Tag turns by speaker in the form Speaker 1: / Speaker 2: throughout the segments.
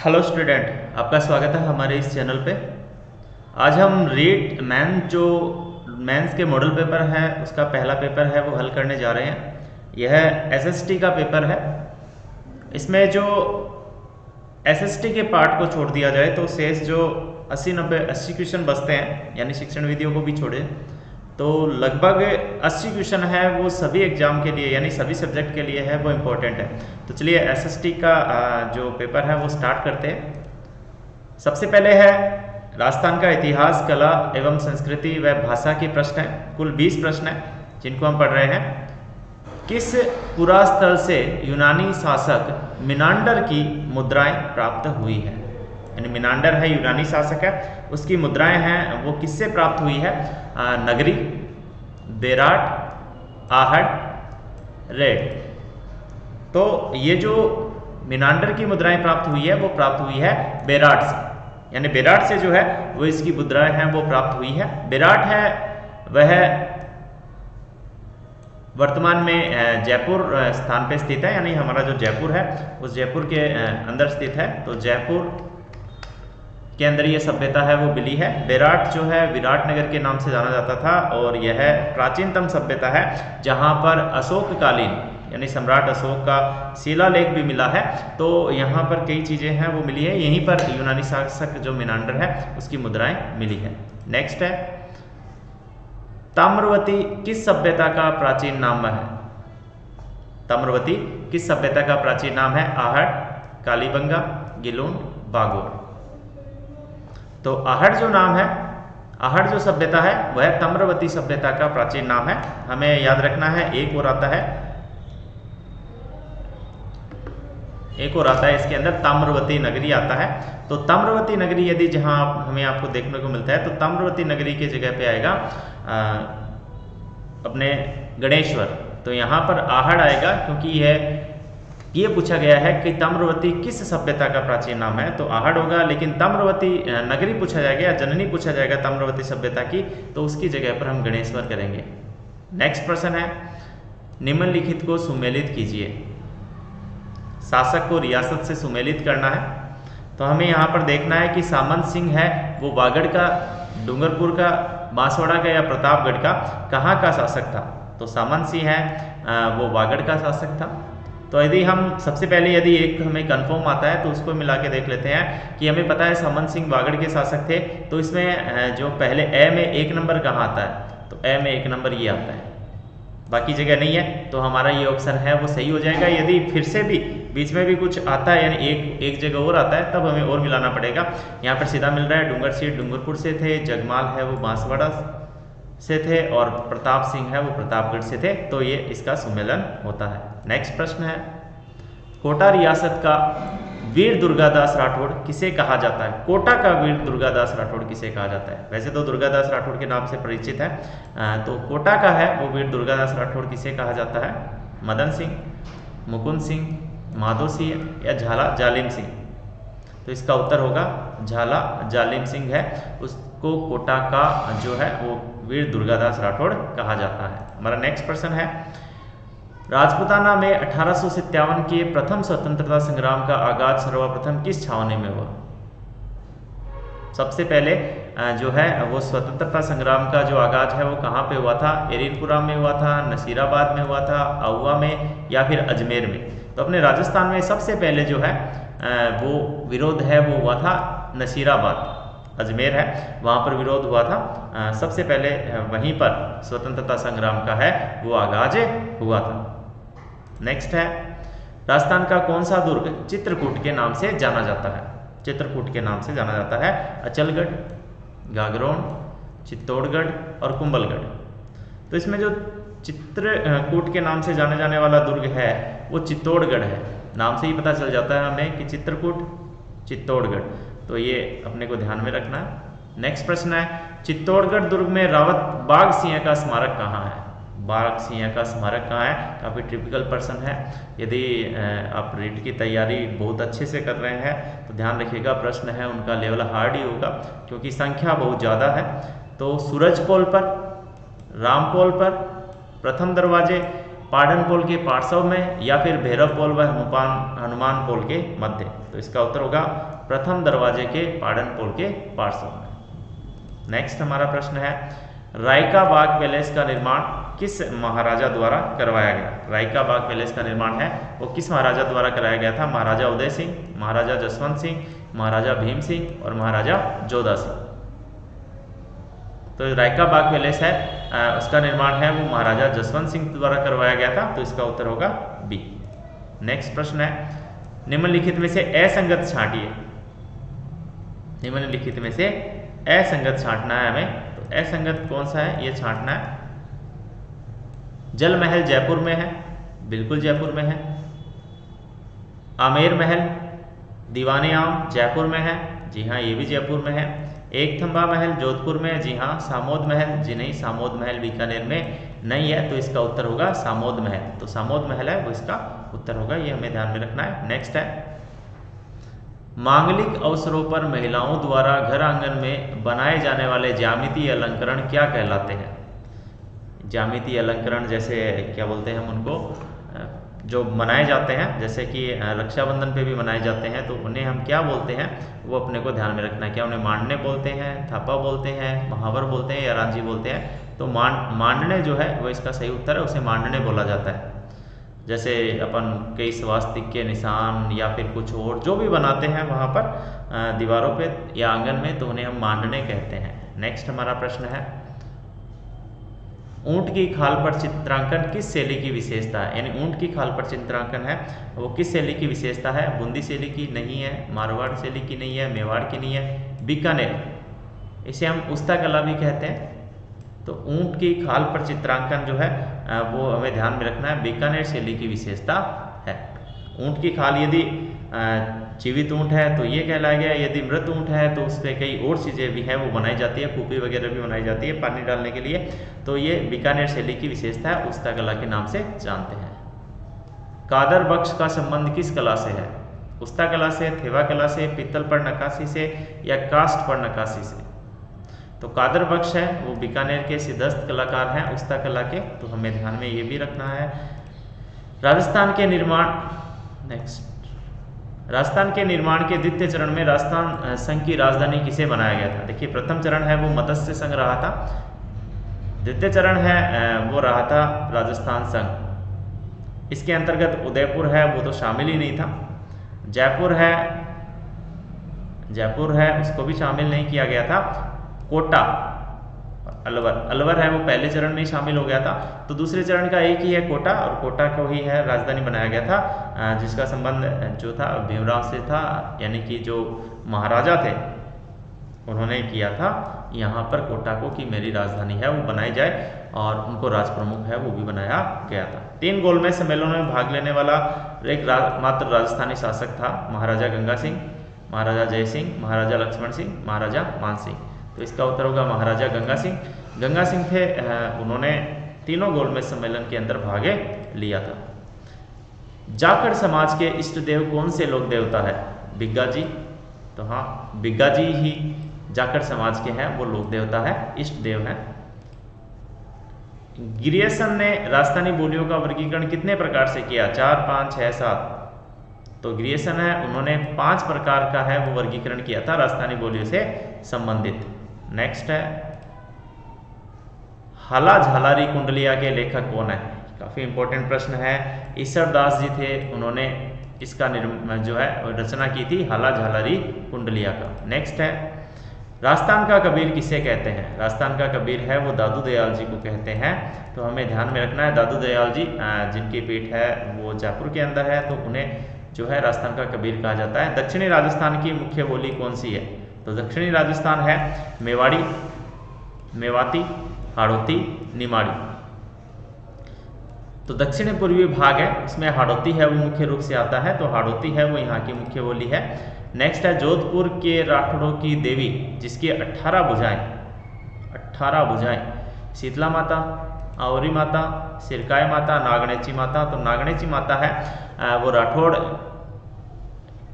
Speaker 1: Hello student, आपका स्वागत है हमारे इस चैनल पे। आज हम रीट मेंस के मॉडल पेपर है उसका पहला पेपर है वो हल करने जा रहे हैं। यह एसएसटी का पेपर है। इसमें जो एसएसटी के पार्ट को छोड़ दिया जाए तो शेष जो 80 क्वेश्चन बचते हैं, यानी शिक्षण विधियों को भी छोड़े तो लगभग 80 क्वेश्चन है वो सभी एग्जाम के लिए यानी सभी सब्जेक्ट के लिए है, वो इम्पोर्टेंट है। तो चलिए एसएसटी का जो पेपर है वो स्टार्ट करते हैं। सबसे पहले है राजस्थान का इतिहास, कला एवं संस्कृति व भाषा के प्रश्न है। कुल 20 प्रश्न है जिनको हम पढ़ रहे हैं। किस पुरास्थल से यूनानी शासक मिनांडर की मुद्राएं प्राप्त हुई है? यानी मिनांडर है यूनानी शासक है, उसकी मुद्राएं हैं वो किससे प्राप्त हुई है? नगरी, बेराट, आहड़, रेड। तो ये जो मिनांडर की मुद्राएं प्राप्त हुई है वो प्राप्त हुई है बेराट से, यानी बेराट से जो है वो इसकी मुद्राएं हैं वो प्राप्त हुई है। बेराट है वह वर्तमान में जयपुर स्थान पे स्थित है, यानी हमारा जो जयपुर है उस जयपुर के अंदर स्थित है। तो जयपुर के अंदर ये सभ्यता है वो मिली है। बेराट जो है विराट नगर के नाम से जाना जाता था और यह प्राचीनतम सभ्यता है जहाँ पर अशोककालीन यानी सम्राट अशोक का शिलालेख भी मिला है। तो यहाँ पर कई चीज़ें हैं वो मिली है। यहीं पर यूनानी शासक जो मिनांडर है उसकी मुद्राएं मिली है। नेक्स्ट है ताम्रवती किस सभ्यता का प्राचीन नाम है? ताम्रवती किस सभ्यता का प्राचीन नाम है? आहड़, कालीबंगा, गिलून, बागोर। तो आहड़ जो नाम है, आहड़ जो सभ्यता है वह ताम्रवती सभ्यता का प्राचीन नाम है। हमें याद रखना है एक और आता है इसके अंदर ताम्रवती नगरी आता है। तो ताम्रवती नगरी यदि जहां हमें आपको देखने को मिलता है तो ताम्रवती नगरी की जगह पे आएगा अपने गणेश्वर। तो यहाँ पर आहड़ आएगा क्योंकि ये पूछा गया है कि ताम्रवती किस सभ्यता का प्राचीन नाम है, तो आहड़ होगा। लेकिन ताम्रवती नगरी पूछा जाएगा या जननी पूछा जाएगा ताम्रवती सभ्यता की, तो उसकी जगह पर हम गणेश्वर करेंगे। नेक्स्ट प्रश्न है निम्नलिखित को सुमेलित कीजिए। शासक को रियासत से सुमेलित करना है। तो हमें यहाँ पर देखना है कि सामंत सिंह है वो वागड़ का, डूंगरपुर का, बांसवाड़ा का या प्रतापगढ़ का कहाँ का शासक था? तो सामंत सिंह है वो वागड़ का शासक था। तो यदि हम सबसे पहले यदि एक हमें कंफर्म आता है तो उसको मिला के देख लेते हैं कि हमें पता है सामंत सिंह वागड़ के शासक थे। तो इसमें जो पहले ए में 1 नंबर कहाँ आता है? तो ए में 1 नंबर ये आता है, बाकी जगह नहीं है। तो हमारा ये ऑप्शन है वो सही हो जाएगा। यदि फिर से भी बीच में भी कुछ आता है यानी एक जगह और आता है तब हमें और मिलाना पड़ेगा। यहाँ पर सीधा मिल रहा है डूंगर सीट डूंगरपुर से थे, जगमाल है वो बांसवाड़ा से थे और प्रताप सिंह है वो प्रतापगढ़ से थे। तो ये इसका सुमेलन होता है। नेक्स्ट प्रश्न है कोटा रियासत का वीर दुर्गादास राठौड़ किसे कहा जाता है? कोटा का वीर दुर्गादास राठौड़ किसे कहा जाता है? वैसे तो दुर्गादास राठौड़ के नाम से परिचित है, तो कोटा का है वो वीर दुर्गादास राठौड़ किसे कहा जाता है? मदन सिंह, मुकुंद सिंह, माधो सिंह या झाला जालिम सिंह? तो इसका उत्तर होगा झाला जालिम सिंह है, उसको कोटा का जो है वो वीर दुर्गादास राठौड़ कहा जाता है। हमारा नेक्स्ट प्रश्न है राजपूताना में 1857 के प्रथम स्वतंत्रता संग्राम का आगाज सर्वप्रथम किस छावनी में हुआ? सबसे पहले जो है वो स्वतंत्रता संग्राम का जो आगाज है वो कहाँ पे हुआ था? एरीनपुरा में हुआ था, नसीराबाद में हुआ था, आहुआ में या फिर अजमेर में? तो अपने राजस्थान में सबसे पहले जो है वो विरोध है वो हुआ था नसीराबाद, अजमेर है वहाँ पर विरोध हुआ था। सबसे पहले वहीं पर स्वतंत्रता संग्राम का है वो आगाज हुआ था। नेक्स्ट है राजस्थान का कौन सा दुर्ग चित्रकूट के नाम से जाना जाता है? चित्रकूट के नाम से जाना जाता है अचलगढ़, गागरोन, चित्तौड़गढ़ और कुंभलगढ़। तो इसमें जो चित्रकूट के नाम से जाने जाने वाला दुर्ग है वो चित्तौड़गढ़ है। नाम से ही पता चल जाता है हमें कि चित्रकूट, चित्तौड़गढ़। तो ये अपने को ध्यान में रखना है। नेक्स्ट प्रश्न है चित्तौड़गढ़ दुर्ग में रावत बाघ सिंह का स्मारक कहाँ है? बाघ सिंह का स्मारक कहाँ है? काफ़ी टिपिकल प्रश्न है। यदि आप रीट की तैयारी बहुत अच्छे से कर रहे हैं तो ध्यान रखिएगा प्रश्न है उनका लेवल हार्ड ही होगा क्योंकि संख्या बहुत ज़्यादा है। तो सूरजपोल पर, रामपोल पर, प्रथम दरवाजे पाटन पोल के पार्श्व में या फिर भैरव पोल व हनुमान पोल के मध्य। तो इसका उत्तर होगा प्रथम दरवाजे के पाटन पोल के पार्श्व में। नेक्स्ट हमारा प्रश्न है, रायका बाग पैलेस का निर्माण किस महाराजा द्वारा करवाया गया? रायका बाग पैलेस का निर्माण है वो किस महाराजा द्वारा कराया गया था? महाराजा उदय सिंह, महाराजा जसवंत सिंह, महाराजा भीम सिंह और महाराजा जोधा सिंह। तो रायका बाग पैलेस है उसका निर्माण है वो महाराजा जसवंत सिंह द्वारा करवाया गया था। तो इसका उत्तर होगा बी। नेक्स्ट प्रश्न है, निम्नलिखित में से असंगत छांटिए। निम्नलिखित में से असंगत छांटना है हमें। तो असंगत कौन सा है ये छांटना है। जल महल जयपुर में है, बिल्कुल जयपुर में है। आमेर महल दीवाने आम जयपुर में है, जी हाँ ये भी जयपुर में है। एक थंबा महल जोधपुर में, जी हाँ। सामोद महल, जी नहीं सामोद महल बीकानेर में नहीं है। तो इसका उत्तर होगा सामोद महल। तो सामोद महल है वो इसका उत्तर होगा, ये हमें ध्यान में रखना है। नेक्स्ट है, मांगलिक अवसरों पर महिलाओं द्वारा घर आंगन में बनाए जाने वाले ज्यामितीय अलंकरण क्या कहलाते हैं? ज्यामितीय अलंकरण जैसे क्या बोलते हैं हम उनको, जो मनाए जाते हैं, जैसे कि रक्षाबंधन पे भी मनाए जाते हैं, तो उन्हें हम क्या बोलते हैं वो अपने को ध्यान में रखना है। क्या उन्हें मांडने बोलते हैं, थापा बोलते हैं, महावर बोलते हैं या रांझी बोलते हैं? तो मांडने जो है वो इसका सही उत्तर है, उसे मांडने बोला जाता है। जैसे अपन कई स्वास्तिक के निशान या फिर कुछ और जो भी बनाते हैं वहाँ पर दीवारों पे या आंगन में, तो उन्हें हम मांडने कहते हैं। नेक्स्ट हमारा प्रश्न है, ऊंट की खाल पर चित्रांकन किस शैली की विशेषता है? यानी ऊंट की खाल पर चित्रांकन है वो किस शैली की विशेषता है? बूंदी शैली की नहीं है, मारवाड़ शैली की नहीं है, मेवाड़ की नहीं है, बीकानेर, इसे हम उस्ता कला भी कहते हैं। तो ऊंट की खाल पर चित्रांकन जो है वो हमें ध्यान में रखना है, बीकानेर शैली की विशेषता है। ऊंट की खाल यदि जीवित ऊंट है तो ये कहलाया गया, यदि मृत ऊंट है तो उस पर कई और चीज़ें भी हैं वो बनाई जाती है, कूपी वगैरह भी बनाई जाती है पानी डालने के लिए। तो ये बीकानेर शैली की विशेषता है, उस्ता कला के नाम से जानते हैं। कादर बख्श का संबंध किस कला से है? उस्ता कला से, थेवा कला से, पीतल पर नक्काशी से या कास्ट पर नक्काशी से? तो कादर बख्श है वो बीकानेर के सिद्धस्त कलाकार हैं उस्ता कला के, तो हमें ध्यान में ये भी रखना है। राजस्थान के निर्माण, नेक्स्ट, राजस्थान के निर्माण के द्वितीय चरण में राजस्थान संघ की राजधानी किसे बनाया गया था? देखिए प्रथम चरण है वो मत्स्य संघ रहा था, द्वितीय चरण है वो रहा था राजस्थान संघ। इसके अंतर्गत उदयपुर है वो तो शामिल ही नहीं था, जयपुर है उसको भी शामिल नहीं किया गया था, कोटा, अलवर है वो पहले चरण में ही शामिल हो गया था। तो दूसरे चरण का एक ही है कोटा, और कोटा को ही है राजधानी बनाया गया था, जिसका संबंध जो था भीमराव से था, यानी कि जो महाराजा थे उन्होंने किया था यहाँ पर कोटा को कि मेरी राजधानी है वो बनाई जाए, और उनको राज प्रमुख है वो भी बनाया गया था। 3 गोलमेज सम्मेलनों में भाग लेने वाला एक मात्र राजस्थानी शासक था महाराजा गंगा सिंह, महाराजा जय सिंह, महाराजा लक्ष्मण सिंह, महाराजा मान सिंह। तो इसका उत्तर होगा महाराजा गंगा सिंह। गंगा सिंह थे उन्होंने तीनों गोलमेज सम्मेलन के अंदर भाग लिया था। जाखड़ समाज के इष्ट देव कौन से लोक देवता है? बिग्गा जी। तो हाँ बिग्गा जी ही जाखड़ समाज के हैं, वो लोक देवता है, इष्ट देव हैं। ग्रियर्सन ने राजस्थानी बोलियों का वर्गीकरण कितने प्रकार से किया? 4, 5, 6, 7। तो ग्रियर्सन है उन्होंने 5 प्रकार का है वो वर्गीकरण किया था राजस्थानी बोलियों से संबंधित। नेक्स्ट है, हाला झालारी कुंडलिया के लेखक कौन है? काफी इंपॉर्टेंट प्रश्न है। ईश्वरदास जी थे, उन्होंने इसका जो है रचना की थी हाला झालारी कुंडलिया का। नेक्स्ट है, राजस्थान का कबीर किसे कहते हैं? राजस्थान का कबीर है वो दादू दयाल जी को कहते हैं। तो हमें ध्यान में रखना है दादू दयाल जी जिनकी पीठ है वो जयपुर के अंदर है, तो उन्हें जो है राजस्थान का कबीर कहा जाता है। दक्षिणी राजस्थान की मुख्य बोली कौन सी है? तो दक्षिणी राजस्थान है मेवाड़ी, मेवाती, हाड़ौती, निमाड़ी। तो दक्षिण पूर्वी भाग है इसमें हाड़ौती है वो मुख्य रूप से आता है, तो हाड़ौती है वो यहाँ की मुख्य बोली है। नेक्स्ट है, जोधपुर के राठौड़ों की देवी जिसकी 18 भुजाएं, शीतला माता, आवरी माता, सिरकाय माता, नागणेची माता। तो नागणेची माता है वो राठौड़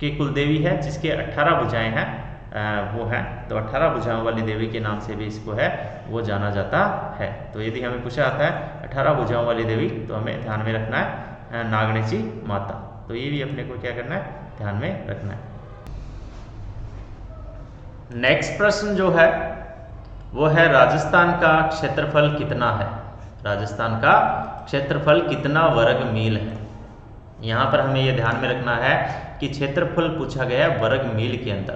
Speaker 1: की कुलदेवी है जिसके 18 भुजाएं हैं। वो है, तो 18 भुजाओं वाली देवी के नाम से भी इसको है वो जाना जाता है। तो यदि हमें पूछा जाता है 18 भुजाओं वाली देवी, तो हमें ध्यान में रखना है नागणेची माता। तो ये भी अपने को क्या करना है, ध्यान में रखना है। नेक्स्ट प्रश्न जो है वो है राजस्थान का क्षेत्रफल कितना है। राजस्थान का क्षेत्रफल कितना वर्ग मील है। यहाँ पर हमें यह ध्यान में रखना है कि क्षेत्रफल पूछा गया है वर्ग मील के अंदर।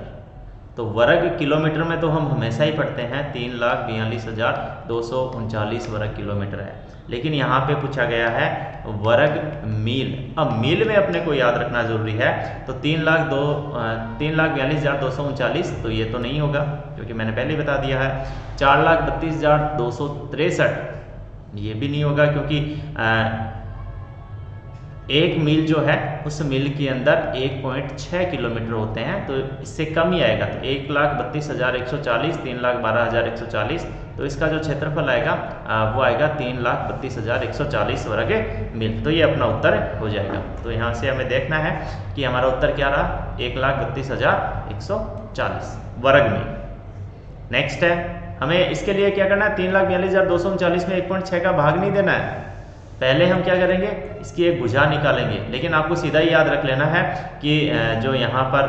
Speaker 1: तो वर्ग किलोमीटर में तो हम हमेशा ही पढ़ते हैं 3,42,239 वर्ग किलोमीटर है, लेकिन यहाँ पे पूछा गया है वर्ग मील। अब मील में अपने को याद रखना जरूरी है। तो 3,42,239, तो ये तो नहीं होगा क्योंकि मैंने पहले बता दिया है। 4,32,263, ये भी नहीं होगा क्योंकि एक मील जो है उस मील के अंदर 1.6 किलोमीटर होते हैं, तो इससे कम ही आएगा। तो 1,32,140, 3,12,140, तो इसका जो क्षेत्रफल आएगा वो आएगा 3,32,140 वर्ग मील। तो ये अपना उत्तर हो जाएगा। तो यहाँ से हमें देखना है कि हमारा उत्तर क्या रहा, 1,32,140 वर्ग मील। नेक्स्ट है, हमें इसके लिए क्या करना है, 3,42,239 में 1.6 का भाग नहीं देना है। पहले हम क्या करेंगे, इसकी एक भुजा निकालेंगे। लेकिन आपको सीधा ही याद रख लेना है कि जो यहाँ पर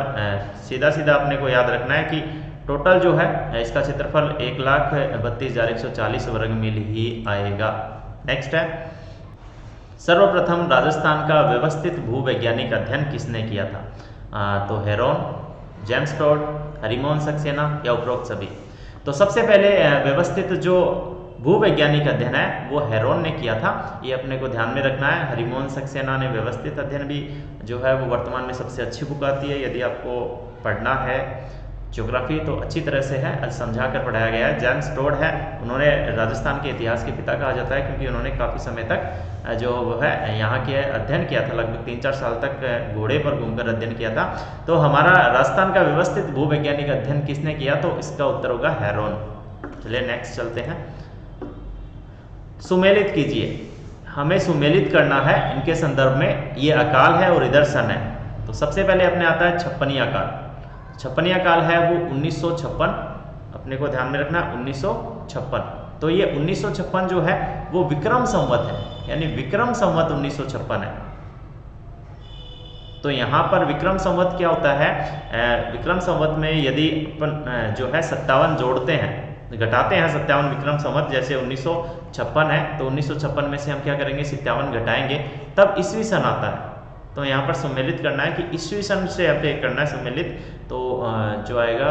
Speaker 1: सीधा सीधा अपने को याद रखना है कि टोटल जो है इसका क्षेत्रफल 1,32,140 वर्ग मील ही आएगा। नेक्स्ट है, सर्वप्रथम राजस्थान का व्यवस्थित भूवैज्ञानिक अध्ययन किसने किया था। तो Heron, James Tod, Harimohan Saxena या उपरोक्त सभी। तो सबसे पहले व्यवस्थित जो भूवैज्ञानिक अध्ययन है वो हेरोन ने किया था, ये अपने को ध्यान में रखना है। हरिमोहन सक्सेना ने व्यवस्थित अध्ययन भी जो है वो वर्तमान में सबसे अच्छी बुक आती है। यदि आपको पढ़ना है ज्योग्राफी तो अच्छी तरह से है, समझा कर पढ़ाया गया है। जेम्स टोड है, उन्होंने राजस्थान के इतिहास के पिता कहा जाता है क्योंकि उन्होंने काफ़ी समय तक जो है यहाँ के अध्ययन किया था, लगभग 3-4 साल तक घोड़े पर घूमकर अध्ययन किया था। तो हमारा राजस्थान का व्यवस्थित भूवैज्ञानिक अध्ययन किसने किया, तो इसका उत्तर होगा हेरोन। चलिए नेक्स्ट चलते हैं। सुमेलित कीजिए, हमें सुमेलित करना है इनके संदर्भ में। ये अकाल है और इधर सन है। तो सबसे पहले अपने आता है छप्पनिया काल। छप्पनिया काल है वो 1956, अपने को ध्यान में रखना 1956। तो ये 1956 जो है वो विक्रम संवत है, यानी विक्रम संवत 1956 है। तो यहाँ पर विक्रम संवत क्या होता है, विक्रम संवत में यदि अपन जो है 57 जोड़ते हैं, घटाते हैं 57 विक्रम संवत, जैसे 1956 है तो 1956 में से हम क्या करेंगे 57 घटाएंगे, तब ईस्वी सन आता है। तो यहाँ पर सम्मिलित करना है कि ईस्वी सन से यहाँ पे करना है सम्मिलित। तो जो आएगा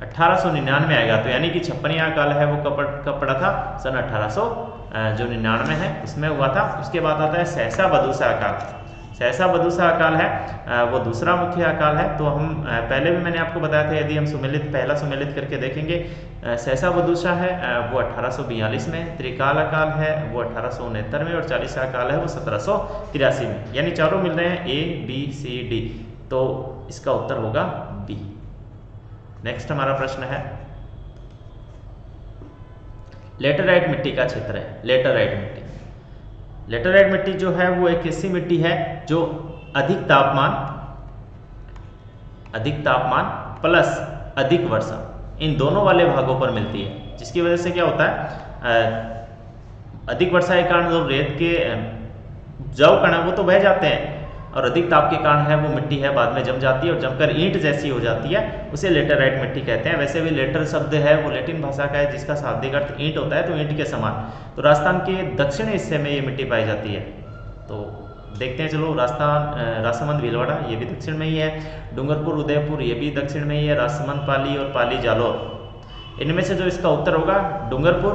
Speaker 1: 1899 आएगा। तो यानी कि छप्पनिया काल है वो कब पड़ा था, सन 1899 है इसमें हुआ था। उसके बाद आता है सहसा बदूसा अकाल। सहसा बदूसा अकाल है वो दूसरा मुख्य अकाल है। तो हम पहले भी मैंने आपको बताया था, यदि हम सुमेलित पहला सुमेलित करके देखेंगे, सहसा बदूसा है वो 1842 में, त्रिकाल अकाल है वो 1869 में, और चालीसा अकाल है वो 1783 में। यानी चारों मिल रहे हैं A, B, C, D। तो इसका उत्तर होगा B। नेक्स्ट हमारा प्रश्न है, लेटराइट मिट्टी का क्षेत्र है। लेटराइट मिट्टी, लेटराइट मिट्टी जो है वो एक ऐसी मिट्टी है जो अधिक तापमान प्लस अधिक वर्षा, इन दोनों वाले भागों पर मिलती है। जिसकी वजह से क्या होता है, अधिक वर्षा के कारण जो रेत के जव कण है वो तो बह जाते हैं, और अधिक ताप के कारण है वो मिट्टी है बाद में जम जाती है और जमकर ईंट जैसी हो जाती है, उसे लेटराइट मिट्टी कहते हैं। वैसे भी लेटर शब्द है वो लैटिन भाषा का है जिसका शाब्दिक अर्थ ईंट होता है, तो ईंट के समान। तो राजस्थान के दक्षिणी हिस्से में ये मिट्टी पाई जाती है। तो देखते हैं, चलो राजसमंद भीलवाड़ा ये भी दक्षिण में ही है, डूंगरपुर उदयपुर ये भी दक्षिण में ही है, राजसमंद पाली और पाली जालौर, इनमें से जो इसका उत्तर होगा डूंगरपुर,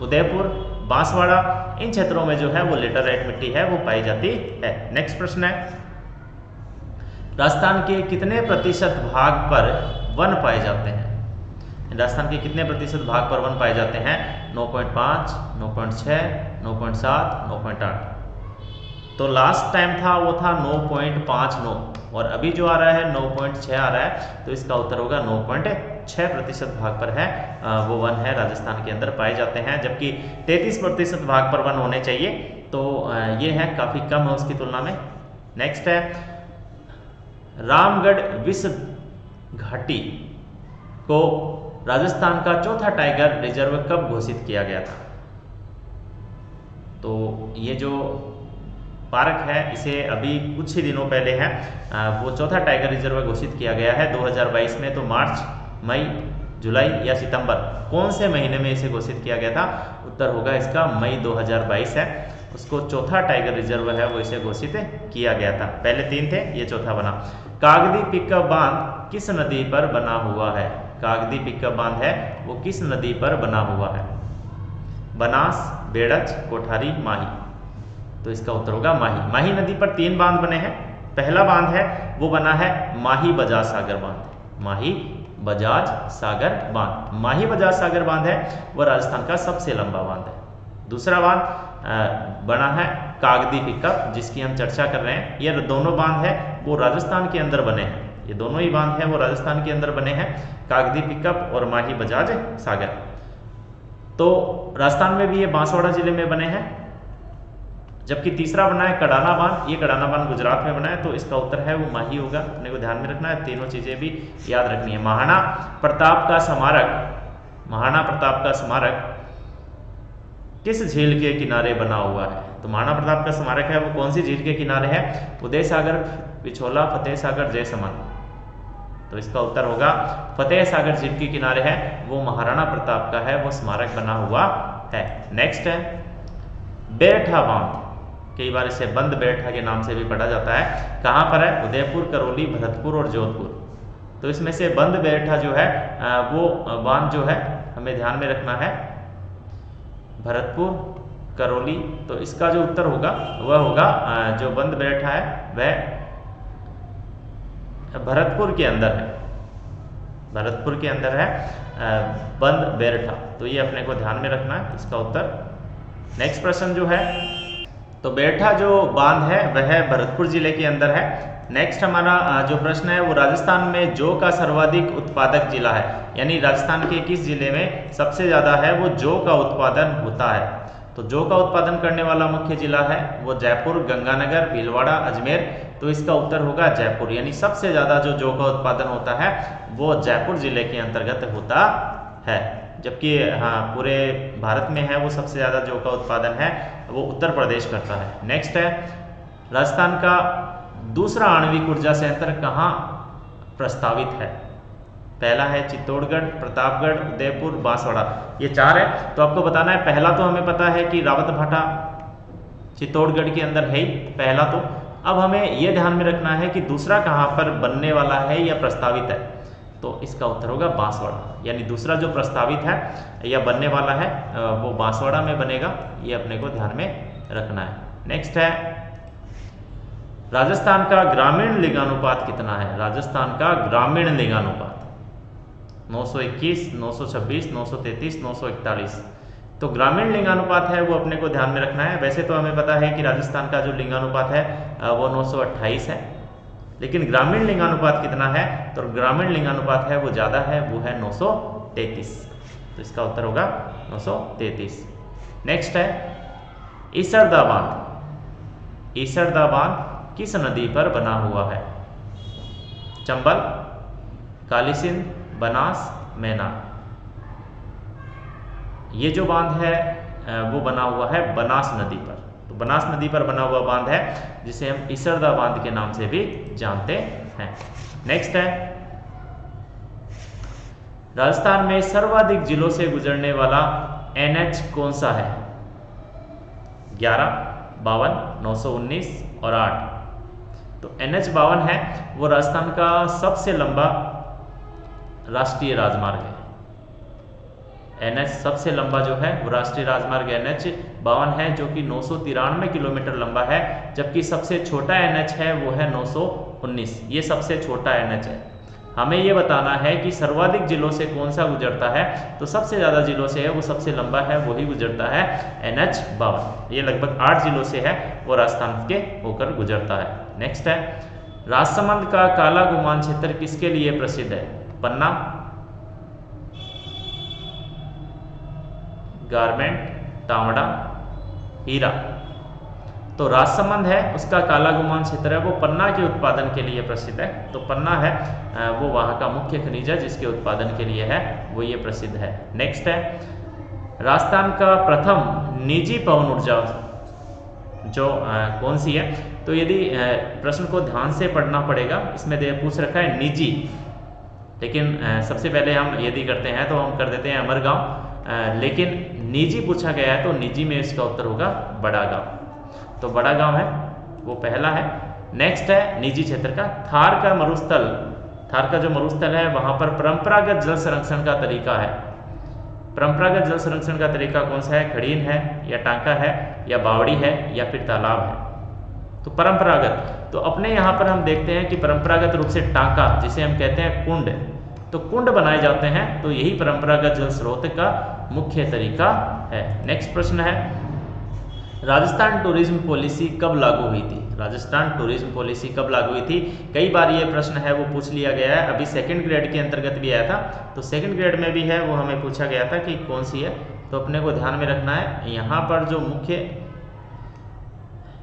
Speaker 1: उदयपुर, बांसवाड़ा, इन क्षेत्रों में जो है वो लेटराइट मिट्टी है वो पाई जाती है। नेक्स्ट प्रश्न है, राजस्थान के कितने प्रतिशत भाग पर वन पाए जाते हैं। राजस्थान के कितने प्रतिशत भाग पर वन पाए जाते हैं, 9.5, 9.6, 9.7, 9.8। तो लास्ट टाइम था वो था 9.59, और अभी जो आ रहा है 9.6 आ रहा है। तो इसका उत्तर होगा 9.6% भाग पर है वो वन है राजस्थान के अंदर पाए जाते हैं, जबकि 33% भाग पर वन होने चाहिए। तो ये है काफ़ी कम है उसकी तुलना में। नेक्स्ट है, रामगढ़ विश्व घाटी को राजस्थान का चौथा टाइगर रिजर्व कब घोषित किया गया था? तो ये जो पार्क है इसे अभी कुछ ही दिनों पहले है वो चौथा टाइगर रिजर्व घोषित किया गया है 2022 में। तो मार्च, मई, जुलाई या सितंबर, कौन से महीने में इसे घोषित किया गया था? उत्तर होगा इसका मई 2022 है। उसको चौथा टाइगर रिजर्व है वो इसे घोषित किया गया था। पहले 3 थे, ये चौथा बना। कागदी पिकअप बांध किस नदी पर बना हुआ है? कागदी पिकअप बांध है वो किस नदी पर बना हुआ है? बनास, बेड़च, कोठारी, माही। तो इसका उत्तर होगा माही। माही नदी पर 3 बांध बने हैं। पहला बांध है वो बना है माही बजाज सागर बांध। माही बजाज सागर बांध, माही बजाज सागर बांध है वो राजस्थान का सबसे लंबा बांध है। दूसरा बांध बना है कागदी पिकअप जिसकी हम चर्चा कर रहे हैं। ये दोनों बांध है वो राजस्थान के अंदर बने हैं। ये दोनों ही बांध है वो राजस्थान के अंदर बने हैं, कागदी पिकअप और माही बजाज सागर। तो राजस्थान में भी ये बांसवाड़ा जिले में बने हैं। जबकि तीसरा बना है कडाना बांध, ये कडाना बांध गुजरात में बना है। तो इसका उत्तर है वो माही होगा। अपने को ध्यान में रखना है, तीनों चीजें भी याद रखनी है। महाराणा प्रताप का स्मारक, महाराणा प्रताप का स्मारक किस झील के किनारे बना हुआ है? तो महाराणा प्रताप का स्मारक है वो कौन सी झील के किनारे है? उदय सागर, पिछोला, फतेह सागर, जयसमंद। तो इसका उत्तर होगा फतेह सागर झील के किनारे है वो महाराणा प्रताप का है वो स्मारक बना हुआ है। नेक्स्ट है बेरठा बांध, कई बार इसे बंद बेरठा के नाम से भी पढ़ा जाता है। कहाँ पर है? उदयपुर, करौली, भरतपुर और जोधपुर। तो इसमें से बंद बेरठा जो है वो बांध जो है हमें ध्यान में रखना है भरतपुर, करौली। तो इसका जो उत्तर होगा वह होगा जो बंद बेरठा है वह भरतपुर के अंदर है। भरतपुर के अंदर है बंद बेरठा। तो ये अपने को ध्यान में रखना है इसका उत्तर। नेक्स्ट प्रश्न जो है तो बेरठा जो बांध है वह भरतपुर जिले के अंदर है। नेक्स्ट हमारा जो प्रश्न है वो राजस्थान में जौ का सर्वाधिक उत्पादक जिला है, यानी राजस्थान के किस जिले में सबसे ज़्यादा है वो जौ का उत्पादन होता है? तो जौ का उत्पादन करने वाला मुख्य जिला है वो जयपुर, गंगानगर, भीलवाड़ा, अजमेर। तो इसका उत्तर होगा जयपुर, यानी सबसे ज़्यादा जो जौ का उत्पादन होता है वो जयपुर जिले के अंतर्गत होता है। जबकि हाँ पूरे भारत में है वो सबसे ज़्यादा जौ का उत्पादन है वो उत्तर प्रदेश करता है। नेक्स्ट है राजस्थान का दूसरा आणविक ऊर्जा संयंत्र कहाँ प्रस्तावित है? पहला है चित्तौड़गढ़, प्रतापगढ़, उदयपुर, बांसवाड़ा। ये 4 है। तो आपको बताना है पहला तो हमें पता है कि रावतभाटा चित्तौड़गढ़ के अंदर है ही पहला। तो अब हमें यह ध्यान में रखना है कि दूसरा कहाँ पर बनने वाला है या प्रस्तावित है। तो इसका उत्तर होगा बांसवाड़ा, यानी दूसरा जो प्रस्तावित है या बनने वाला है वो बांसवाड़ा में बनेगा। ये अपने को ध्यान में रखना है। नेक्स्ट है राजस्थान का ग्रामीण लिंगानुपात कितना है? राजस्थान का ग्रामीण लिंगानुपात 921, 926, 933, 941। तो ग्रामीण लिंगानुपात है वो अपने को ध्यान में रखना है। वैसे तो हमें पता है कि राजस्थान का जो लिंगानुपात है वो 928 है, लेकिन ग्रामीण लिंगानुपात कितना है? तो ग्रामीण लिंगानुपात है वो ज़्यादा है, वो है 933। तो इसका उत्तर होगा 933। नेक्स्ट है ईसरदा बांध। ईसरदा बांध किस नदी पर बना हुआ है? चंबल, काली सिंध, बनास, मैना। ये जो बांध है वो बना हुआ है बनास नदी पर। तो बनास नदी पर बना हुआ बांध है जिसे हम ईसरदा बांध के नाम से भी जानते हैं। नेक्स्ट है राजस्थान में सर्वाधिक जिलों से गुजरने वाला NH कौन सा है? 11, 52, 919 और 8। तो NH 52 है वो राजस्थान का सबसे लंबा राष्ट्रीय राजमार्ग है। NH सबसे लंबा जो है वो राष्ट्रीय राजमार्ग NH 52 है जो कि 993 किलोमीटर लंबा है, जबकि सबसे छोटा NH है वो है 919। ये सबसे छोटा NH है। हमें ये बताना है कि सर्वाधिक जिलों से कौन सा गुजरता है। तो सबसे ज़्यादा जिलों से है वो सबसे लंबा है वही गुजरता है NH 52। ये लगभग 8 जिलों से है वो राजस्थान के होकर गुजरता है। नेक्स्ट है राजसमंद का काला गुमान क्षेत्र किसके लिए प्रसिद्ध है? पन्ना, गारमेंट, तांवड़ा, हीरा। तो राजसमंद है, उसका काला गुमान क्षेत्र है, वो पन्ना के उत्पादन के लिए प्रसिद्ध है। तो पन्ना है वो वहाँ का मुख्य खनिज है जिसके उत्पादन के लिए है, वो ये प्रसिद्ध है। नेक्स्ट है राजस्थान का प्रथम निजी पवन ऊर्जा जो कौन सी है। तो यदि प्रश्न को ध्यान से पढ़ना पड़ेगा, इसमें पूछ रखा है निजी, लेकिन सबसे पहले हम यदि करते हैं तो हम कर देते हैं अमरगांव, लेकिन निजी पूछा गया है तो निजी में इसका उत्तर होगा बड़ा गांव। तो बड़ा गांव है वो पहला है। नेक्स्ट है निजी क्षेत्र का थार का मरुस्थल। थार का जो मरुस्थल है वहां पर परंपरागत जल संरक्षण का तरीका है। परंपरागत जल संरक्षण का तरीका कौन सा है? खड़ीन है या टांका है या बावड़ी है या फिर तालाब है। तो परंपरागत, तो अपने यहाँ पर हम देखते हैं कि परंपरागत रूप से टांका, जिसे हम कहते हैं कुंड, तो कुंड बनाए जाते हैं, तो यही परंपरागत जल स्रोत का मुख्य तरीका है। नेक्स्ट प्रश्न है राजस्थान टूरिज्म पॉलिसी कब लागू हुई थी? राजस्थान टूरिज्म पॉलिसी कब लागू हुई थी? कई बार ये प्रश्न है वो पूछ लिया गया है, अभी सेकंड ग्रेड के अंतर्गत भी आया था, तो सेकंड ग्रेड में भी है वो हमें पूछा गया था कि कौन सी है। तो अपने को ध्यान में रखना है, यहाँ पर जो मुख्य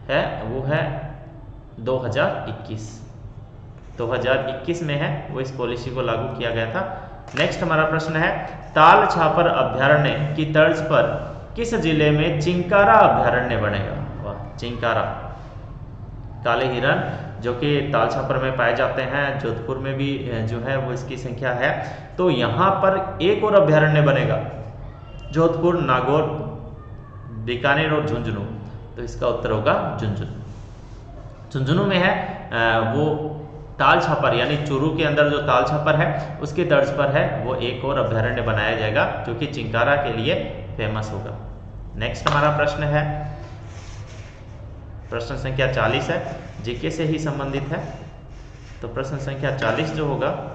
Speaker 1: है वो है 2021 में है वो इस पॉलिसी को लागू किया गया था। नेक्स्ट हमारा प्रश्न है ताल छापर अभ्यारण्य की तर्ज पर किस जिले में चिंकारा अभ्यारण्य बनेगा? वाह, चिंकारा काले हिरण जो कि ताल छापर में पाए जाते हैं, जोधपुर में भी जो है वो इसकी संख्या है। तो यहाँ पर एक और अभ्यारण्य बनेगा, जोधपुर, नागौर, बीकानेर और झुंझुनू। तो इसका उत्तर होगा झुंझुनू। झुंझुनू में है वो ताल छापर, यानी चूरू के अंदर जो ताल छापर है उसके तर्ज पर है वो एक और अभ्यारण्य बनाया जाएगा जो कि चिंकारा के लिए फेमस होगा। नेक्स्ट हमारा प्रश्न है, प्रश्न संख्या 40 है, जीके से ही संबंधित है। तो प्रश्न संख्या 40 जो होगा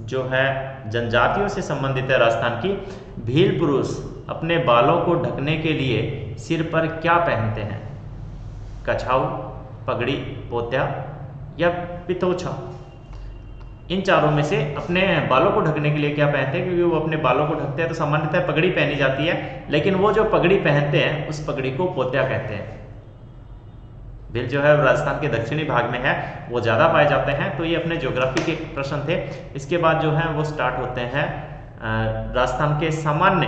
Speaker 1: जो है जनजातियों से संबंधित है राजस्थान की। भील पुरुष अपने बालों को ढकने के लिए सिर पर क्या पहनते हैं? कछाऊ, पगड़ी, पोत्या या पितोछा। इन चारों में से अपने बालों को ढकने के लिए क्या पहनते हैं? क्योंकि वो अपने बालों को ढकते हैं तो सामान्यतः पगड़ी पहनी जाती है, लेकिन वो जो पगड़ी पहनते हैं उस पगड़ी को पोत्या कहते हैं। भील जो है राजस्थान के दक्षिणी भाग में है, वो ज़्यादा पाए जाते हैं। तो ये अपने ज्योग्राफी के प्रश्न थे। इसके बाद जो है वो स्टार्ट होते हैं राजस्थान के सामान्य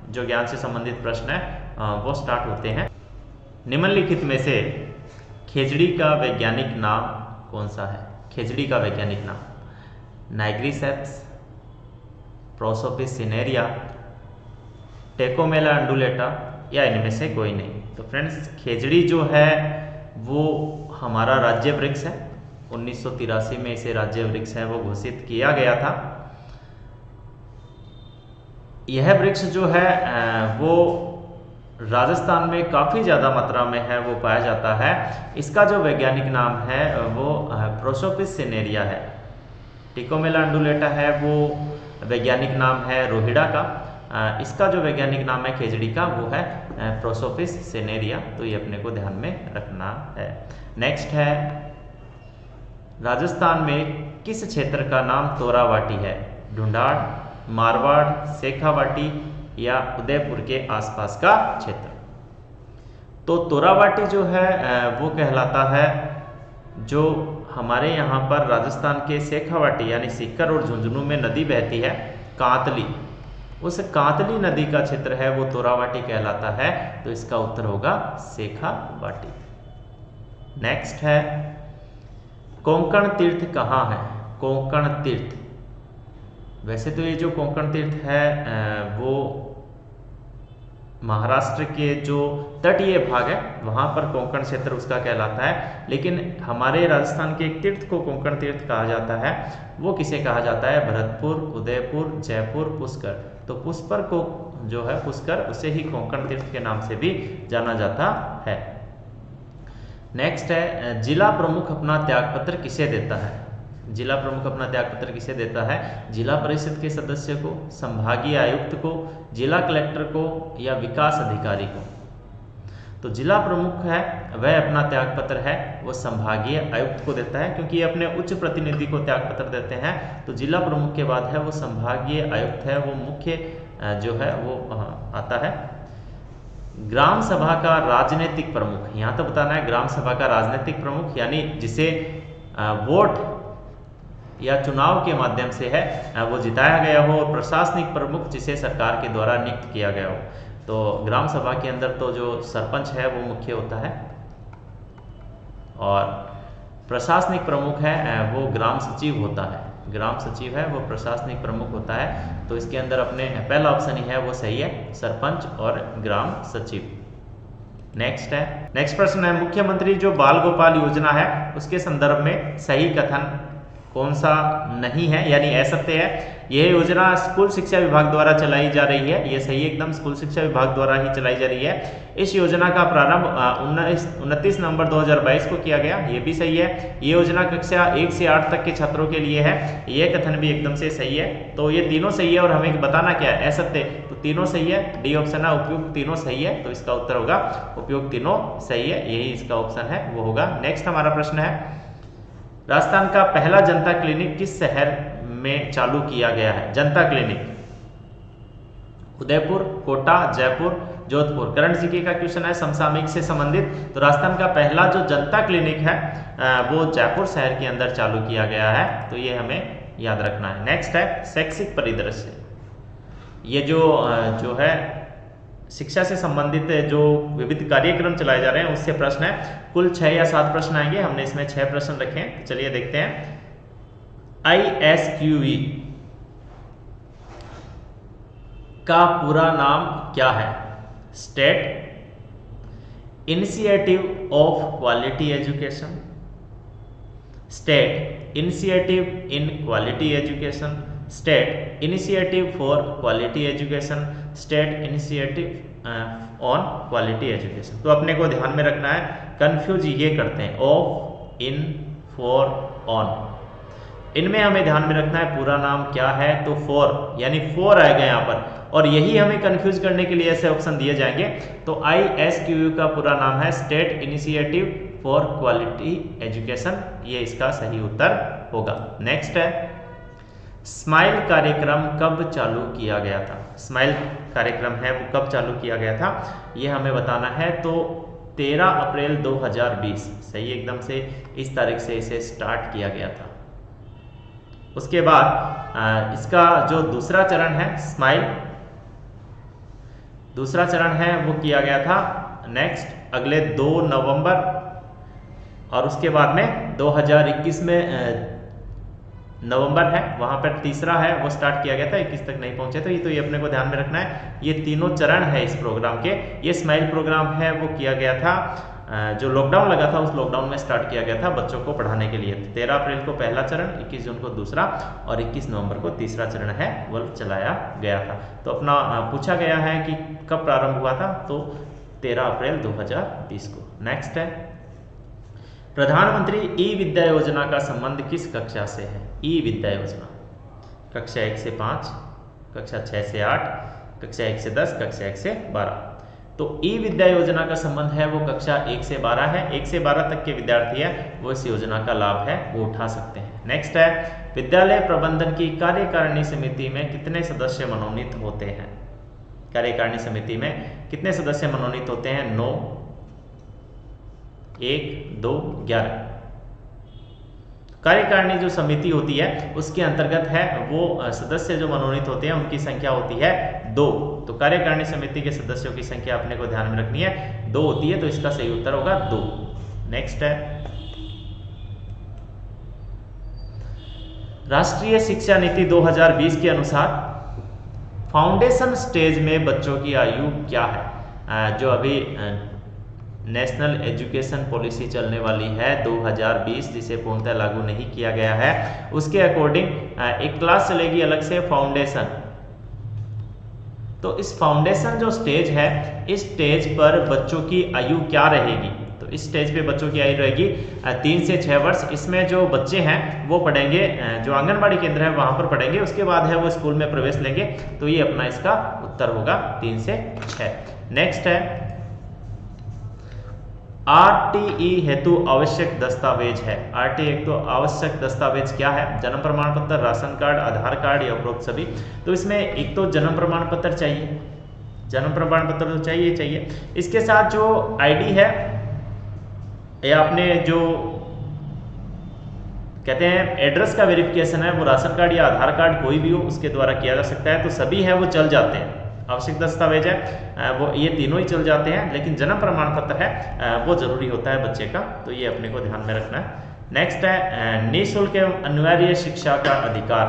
Speaker 1: जो ज्ञान से संबंधित प्रश्न है वो स्टार्ट होते हैं। निम्नलिखित में से खेजड़ी का वैज्ञानिक नाम कौन सा है? खेजड़ी का वैज्ञानिक नाम नाइग्रिसेप्स, प्रोसोपिस सिनेरिया, टेकोमेला अंडुलेटा या इनमें से कोई नहीं। तो फ्रेंड्स खेजड़ी जो है वो हमारा राज्य वृक्ष है। 1983 में इसे राज्य वृक्ष है वो घोषित किया गया था। यह वृक्ष जो है वो राजस्थान में काफ़ी ज़्यादा मात्रा में है वो पाया जाता है। इसका जो वैज्ञानिक नाम है वो प्रोसोपिस सिनेरिया है। टिकोमेला अंडुलेटा है वो वैज्ञानिक नाम है रोहिड़ा का। इसका जो वैज्ञानिक नाम है खेजड़ी का वो है प्रोसोपिस सिनेरिया। तो ये अपने को ध्यान में रखना है। नेक्स्ट है राजस्थान में किस क्षेत्र का नाम तोरावाटी है? ढूंढाड़, मारवाड़, शेखावाटी या उदयपुर के आसपास का क्षेत्र। तो तोरावाटी जो है वो कहलाता है जो हमारे यहाँ पर राजस्थान के शेखावाटी यानी सीकर और झुंझुनू में नदी बहती है कांतली, उस कांतली नदी का क्षेत्र है वो तोरावाटी कहलाता है। तो इसका उत्तर होगा शेखावाटी। नेक्स्ट है कोंकण तीर्थ कहाँ है? कोंकण तीर्थ, वैसे तो ये जो कोंकण तीर्थ है वो महाराष्ट्र के जो तटीय भाग है वहाँ पर कोंकण क्षेत्र उसका कहलाता है, लेकिन हमारे राजस्थान के एक तीर्थ को कोंकण तीर्थ कहा जाता है। वो किसे कहा जाता है? भरतपुर, उदयपुर, जयपुर, पुष्कर। तो पुष्कर को जो है पुष्कर, उसे ही कोंकण तीर्थ के नाम से भी जाना जाता है। नेक्स्ट है जिला प्रमुख अपना त्यागपत्र किसे देता है? जिला प्रमुख अपना त्यागपत्र किसे देता है? जिला परिषद के सदस्य को, संभागीय आयुक्त को, जिला कलेक्टर को या विकास अधिकारी को। तो जिला प्रमुख है वह अपना त्यागपत्र है वो संभागीय आयुक्त को देता है, क्योंकि ये अपने उच्च प्रतिनिधि को त्यागपत्र देते हैं। तो जिला प्रमुख के बाद है वो संभागीय आयुक्त है, वो मुख्य जो है वो आता है। ग्राम सभा का राजनीतिक प्रमुख, यहाँ तो बताना है ग्राम सभा का राजनीतिक प्रमुख यानी जिसे वोट या चुनाव के माध्यम से है वो जिताया गया हो, और प्रशासनिक प्रमुख जिसे सरकार के द्वारा नियुक्त किया गया हो। तो ग्राम सभा के अंदर तो जो सरपंच है वो मुख्य होता है, और प्रशासनिक प्रमुख है वो ग्राम सचिव होता है। ग्राम सचिव है वो प्रशासनिक प्रमुख होता है। तो इसके अंदर अपने पहला ऑप्शन ही है वो सही है, सरपंच और ग्राम सचिव। नेक्स्ट प्रश्न है, मुख्यमंत्री जो बाल गोपाल योजना है उसके संदर्भ में सही कथन कौन सा नहीं है यानी असत्य है। यह योजना स्कूल शिक्षा विभाग द्वारा चलाई जा रही है, ये सही एकदम स्कूल शिक्षा विभाग द्वारा ही चलाई जा रही है। इस योजना का प्रारंभ 29 नवंबर 2022 को किया गया, ये भी सही है। ये योजना कक्षा 1 से 8 तक के छात्रों के लिए है, ये कथन भी एकदम से सही है। तो ये तीनों सही है और हमें बताना क्या है, असत्य। तो तीनों सही है, डी ऑप्शन है उपयुक्त तीनों सही है, तो इसका उत्तर होगा उपयुक्त तीनों सही है, यही इसका ऑप्शन है वो होगा। नेक्स्ट हमारा प्रश्न है, राजस्थान का पहला जनता क्लिनिक किस शहर में चालू किया गया है? जनता clinic Udaipur, Kota, Jaipur, Jodhpur. Current GK का क्वेश्चन है समसामयिक से संबंधित। तो राजस्थान का पहला जो जनता क्लिनिक है वो जयपुर शहर के अंदर चालू किया गया है, तो ये हमें याद रखना है। नेक्स्ट है शैक्षिक परिदृश्य। ये जो है शिक्षा से संबंधित जो विविध कार्यक्रम चलाए जा रहे हैं उससे प्रश्न है। कुल 6 या 7 प्रश्न आएंगे, हमने इसमें 6 प्रश्न रखे हैं। चलिए देखते हैं। ISQE का पूरा नाम क्या है? State initiative of quality education, state initiative in quality education, state initiative for quality education, state initiative on quality education. तो अपने को ध्यान में रखना है, कंफ्यूज ये करते हैं ऑफ, इन, फॉर, ऑन। इनमें हमें ध्यान में रखना है पूरा नाम क्या है, तो फॉर यानी 4 आएगा यहाँ पर, और यही हमें कंफ्यूज करने के लिए ऐसे ऑप्शन दिए जाएंगे। तो ISQE का पूरा नाम है state initiative for quality education, ये इसका सही उत्तर होगा। नेक्स्ट है स्माइल कार्यक्रम कब चालू किया गया था? स्माइल कार्यक्रम है वो कब चालू किया गया था, ये हमें बताना है। तो 13 अप्रैल 2020 सही एकदम से, इस तारीख से इसे स्टार्ट किया गया था। उसके बाद इसका जो दूसरा चरण है स्माइल, दूसरा चरण है वो किया गया था नेक्स्ट अगले 2 नवंबर, और उसके बाद में 2021 में नवंबर है वहाँ पर तीसरा है वो स्टार्ट किया गया था, 21 तक नहीं पहुंचे। तो ये अपने को ध्यान में रखना है, ये तीनों चरण है इस प्रोग्राम के। ये स्माइल प्रोग्राम है वो किया गया था जो लॉकडाउन लगा था उस लॉकडाउन में स्टार्ट किया गया था बच्चों को पढ़ाने के लिए। 13 अप्रैल को पहला चरण, 21 जून को दूसरा और 21 नवंबर को तीसरा चरण है वो चलाया गया था। तो अपना पूछा गया है कि कब प्रारंभ हुआ था, तो 13 अप्रैल 2020 को। नेक्स्ट है प्रधानमंत्री ई विद्या योजना का संबंध किस कक्षा से है? ई विद्या योजना कक्षा 1 से 5, कक्षा 6 से 8, कक्षा 1 से 10, कक्षा 1 से 12। तो ई विद्या योजना का संबंध है वो कक्षा 1 से 12 है। 1 से 12 तक के विद्यार्थी है वो इस योजना का लाभ है वो उठा सकते हैं। नेक्स्ट है विद्यालय प्रबंधन की कार्यकारिणी समिति में कितने सदस्य मनोनीत होते हैं? कार्यकारिणी समिति में कितने सदस्य मनोनीत होते हैं? 9, 1, 2, 11। कार्यकारिणी जो समिति होती है उसके अंतर्गत है वो सदस्य जो मनोनीत होते हैं उनकी संख्या होती है 2। तो कार्यकारिणी समिति के सदस्यों की संख्या अपने को ध्यान में रखनी है, 2 होती है, तो इसका सही उत्तर होगा 2। नेक्स्ट है राष्ट्रीय शिक्षा नीति 2020 के अनुसार फाउंडेशन स्टेज में बच्चों की आयु क्या है? जो अभी नेशनल एजुकेशन पॉलिसी चलने वाली है 2020 जिसे पूर्णतः लागू नहीं किया गया है, उसके अकॉर्डिंग एक क्लास चलेगी अलग से फाउंडेशन। तो इस फाउंडेशन जो स्टेज है इस स्टेज पर बच्चों की आयु क्या रहेगी? तो इस स्टेज पे बच्चों की आयु रहेगी 3 से 6 वर्ष। इसमें जो बच्चे हैं वो पढ़ेंगे, जो आंगनबाड़ी केंद्र है वहां पर पढ़ेंगे, उसके बाद है वो स्कूल में प्रवेश लेंगे। तो ये अपना इसका उत्तर होगा 3 से 6। नेक्स्ट है आरटीई हेतु आवश्यक दस्तावेज है। आरटीई हेतु आवश्यक दस्तावेज क्या है? जन्म प्रमाण पत्र, राशन कार्ड, आधार कार्ड या उपरोक्त सभी। तो इसमें एक तो जन्म प्रमाण पत्र चाहिए, जन्म प्रमाण पत्र तो चाहिए। इसके साथ जो आईडी है या आपने जो कहते हैं एड्रेस का वेरिफिकेशन है, वो राशन कार्ड या आधार कार्ड कोई भी हो उसके द्वारा किया जा सकता है। तो सभी है वो चल जाते हैं, आवश्यक दस्तावेज है वो ये तीनों ही चल जाते हैं, लेकिन जन्म प्रमाण पत्र है वो जरूरी होता है बच्चे का, तो ये अपने को ध्यान में रखना है। नेक्स्ट है निःशुल्क एवं अनिवार्य शिक्षा का अधिकार।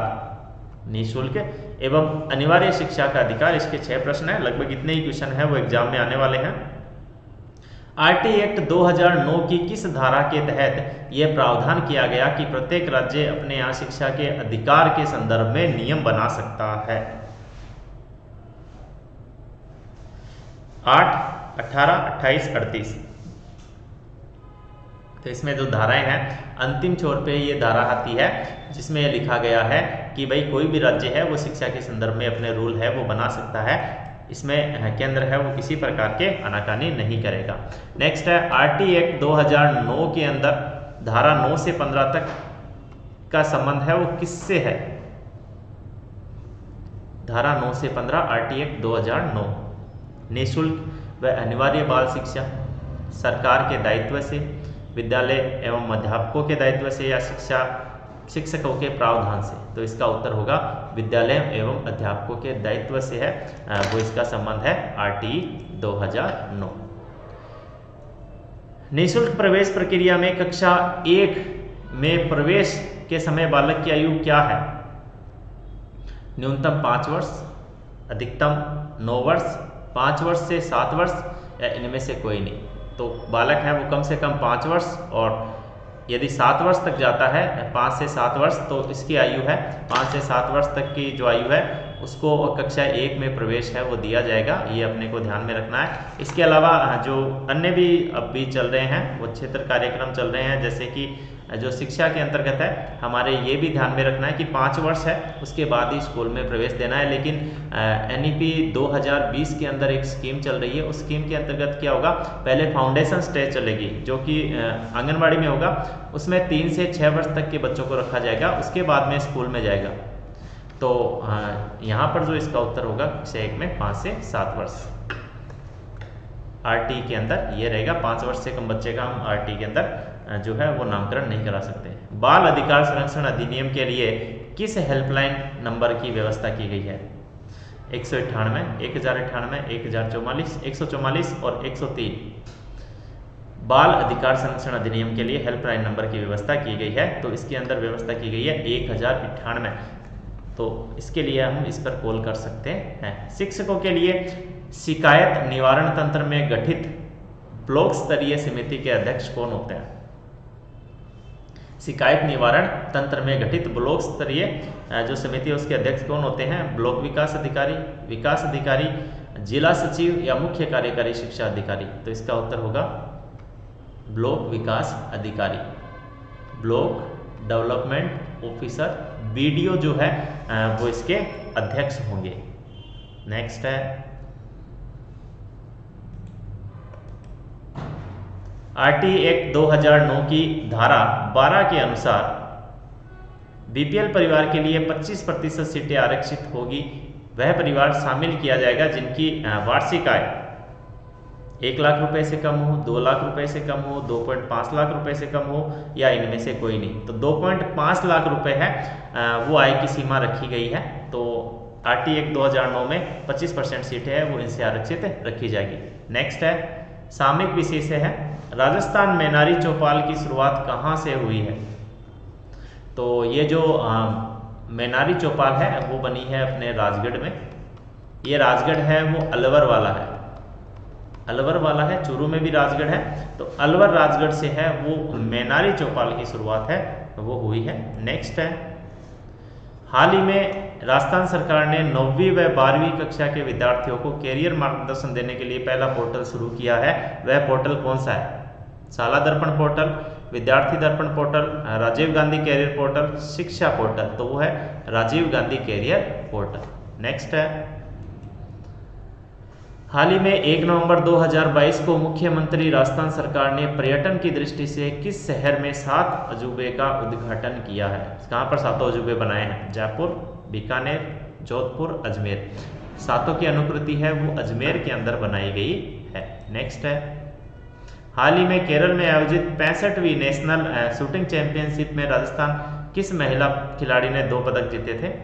Speaker 1: निःशुल्क एवं अनिवार्य शिक्षा का अधिकार, इसके 6 प्रश्न है, लगभग इतने ही क्वेश्चन है वो एग्जाम में आने वाले हैं। आरटी एक्ट 2009 की किस धारा के तहत यह प्रावधान किया गया कि प्रत्येक राज्य अपने यहाँ शिक्षा के अधिकार के संदर्भ में नियम बना सकता है? 8, 18, 28, 38। तो इसमें जो धाराएं हैं अंतिम छोर पे ये धारा आती है जिसमें यह लिखा गया है कि भाई कोई भी राज्य है वो शिक्षा के संदर्भ में अपने रूल है वो बना सकता है, इसमें केंद्र है वो किसी प्रकार के आनाकानी नहीं करेगा। नेक्स्ट है आरटी एक्ट 2009 के अंदर धारा 9 से 15 तक का संबंध है वो किससे है? धारा 9 से 15 आरटी एक्ट 2009। निःशुल्क व अनिवार्य बाल शिक्षा सरकार के दायित्व से, विद्यालय एवं अध्यापकों के दायित्व से या शिक्षकों के प्रावधान से? तो इसका उत्तर होगा विद्यालय एवं अध्यापकों के दायित्व से है वो इसका संबंध है आरटी 2009। निःशुल्क प्रवेश प्रक्रिया में कक्षा 1 में प्रवेश के समय बालक की आयु क्या है? न्यूनतम 5 वर्ष, अधिकतम 9 वर्ष, 5 वर्ष से 7 वर्ष या इनमें से कोई नहीं। तो बालक है वो कम से कम 5 वर्ष, और यदि 7 वर्ष तक जाता है 5 से 7 वर्ष तो इसकी आयु है 5 से 7 वर्ष तक की जो आयु है उसको कक्षा 1 में प्रवेश है वो दिया जाएगा, ये अपने को ध्यान में रखना है। इसके अलावा जो अन्य भी अब भी चल रहे हैं वो क्षेत्र कार्यक्रम चल रहे हैं, जैसे कि जो शिक्षा के अंतर्गत है हमारे ये भी ध्यान में रखना है कि 5 वर्ष है उसके बाद ही स्कूल में प्रवेश देना है। लेकिन एनईपी 2020 के अंदर एक स्कीम चल रही है, उस स्कीम के अंतर्गत क्या होगा, पहले फाउंडेशन स्टेज चलेगी जो कि आंगनबाड़ी में होगा, उसमें 3 से 6 वर्ष तक के बच्चों को रखा जाएगा, उसके बाद में स्कूल में जाएगा। तो यहाँ पर जो इसका उत्तर होगा कक्षा 1 में 5 से 7 वर्ष आरटी के अंदर ये रहेगा। 5 वर्ष से कम बच्चे का हम आरटी के अंदर जो है वो नामकरण नहीं करा सकते। बाल अधिकार संरक्षण अधिनियम के लिए किस हेल्पलाइन नंबर की व्यवस्था की गई है? 198, 1098, 1044, 144 और 103। बाल अधिकार संरक्षण अधिनियम के लिए हेल्पलाइन नंबर की व्यवस्था की गई है, तो इसके अंदर व्यवस्था की गई है 1098। तो इसके लिए हम इस पर कॉल कर सकते हैं। शिक्षकों के लिए शिकायत निवारण तंत्र में गठित ब्लॉक स्तरीय समिति के अध्यक्ष कौन होते हैं? शिकायत निवारण तंत्र में गठित ब्लॉक स्तरीय जो समिति है उसके अध्यक्ष कौन होते हैं? ब्लॉक विकास अधिकारी, जिला सचिव या मुख्य कार्यकारी शिक्षा अधिकारी? तो इसका उत्तर होगा ब्लॉक विकास अधिकारी, ब्लॉक डेवलपमेंट ऑफिसर, बीडीओ जो है वो इसके अध्यक्ष होंगे। नेक्स्ट है आरटी एक्ट 2009 की धारा 12 के अनुसार बीपीएल परिवार के लिए 25% सीटें आरक्षित होगी। वह परिवार शामिल किया जाएगा जिनकी वार्षिक आय 1 लाख रुपए से कम हो, 2 लाख रुपए से कम हो, 2.5 लाख रुपए से कम हो या इनमें से कोई नहीं। तो 2.5 लाख रुपए है वो आय की सीमा रखी गई है। तो आरटी एक्ट 2009 में 25% सीटें है वो इनसे आरक्षित रखी जाएगी। नेक्स्ट है सामयिक विषय से है राजस्थान में नारी चौपाल की शुरुआत कहाँ से हुई है? तो ये जो मैनारी चौपाल है वो बनी है अपने राजगढ़ में। ये राजगढ़ है वो अलवर वाला है, अलवर वाला है, चूरू में भी राजगढ़ है, तो अलवर राजगढ़ से है वो मैनारी चौपाल की शुरुआत है वो हुई है। नेक्स्ट है हाल ही में राजस्थान सरकार ने 9वीं व 12वीं कक्षा के विद्यार्थियों को कैरियर मार्गदर्शन देने के लिए पहला पोर्टल शुरू किया है, वह पोर्टल कौन सा है? शाला दर्पण portal, Vidyarthi Darpan portal, Rajiv Gandhi career portal, Shiksha portal? तो वो है Rajiv Gandhi career portal. Next है हाल ही में 1 नवंबर 2022 को मुख्यमंत्री राजस्थान सरकार ने पर्यटन की दृष्टि से किस शहर में 7 अजूबे का उद्घाटन किया है? कहाँ पर 7 अजूबे बनाए हैं? जयपुर, बीकानेर, जोधपुर, अजमेर। 7 की अनुकृति है वो अजमेर के अंदर बनाई गई है। नेक्स्ट है, हाल ही में केरल में आयोजित 65वीं नेशनल शूटिंग चैंपियनशिप में राजस्थान किस महिला खिलाड़ी ने 2 पदक जीते थे?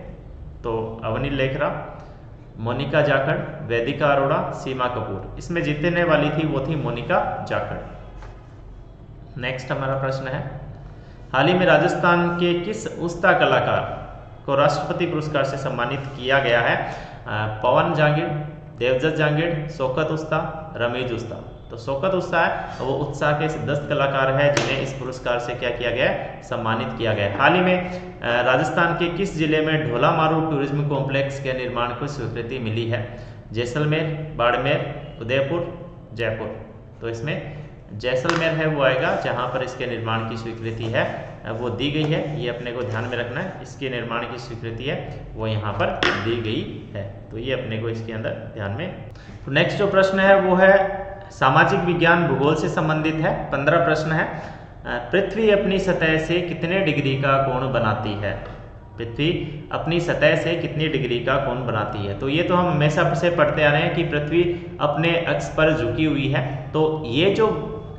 Speaker 1: तो अवनी लेखरा, मोनिका जाखड़, वेदिका अरोड़ा, सीमा कपूर। इसमें जीतने वाली थी वो थी मोनिका जाखड़। नेक्स्ट हमारा प्रश्न है, हाल ही में राजस्थान के किस उस्ता कलाकार को राष्ट्रपति पुरस्कार से सम्मानित किया गया है? पवन जांगिड़, देवजत जांगिड़, शौकत उस्ता, रमीज उस्ता। तो शौकत उस्ता है वो उत्साह के सिद्धस्त कलाकार है जिन्हें इस पुरस्कार से क्या किया गया है? सम्मानित किया गया है। हाल ही में राजस्थान के किस जिले में ढोला मारू टूरिज्म कॉम्प्लेक्स के निर्माण को स्वीकृति मिली है? जैसलमेर, बाड़मेर, उदयपुर, जयपुर। तो इसमें जैसलमेर है वो आएगा जहाँ पर इसके निर्माण की स्वीकृति है वो दी गई है। ये अपने को ध्यान में रखना है, इसके निर्माण की स्वीकृति है वो यहाँ पर दी गई है। तो ये अपने को इसके अंदर ध्यान में। तो नेक्स्ट जो प्रश्न है वो है सामाजिक विज्ञान भूगोल से संबंधित है। 15 प्रश्न है। पृथ्वी अपनी सतह से कितने डिग्री का कोण बनाती है? पृथ्वी अपनी सतह से कितनी डिग्री का कोण बनाती है? तो ये तो हम हमेशा से पढ़ते आ रहे हैं कि पृथ्वी अपने अक्ष पर झुकी हुई है। तो ये जो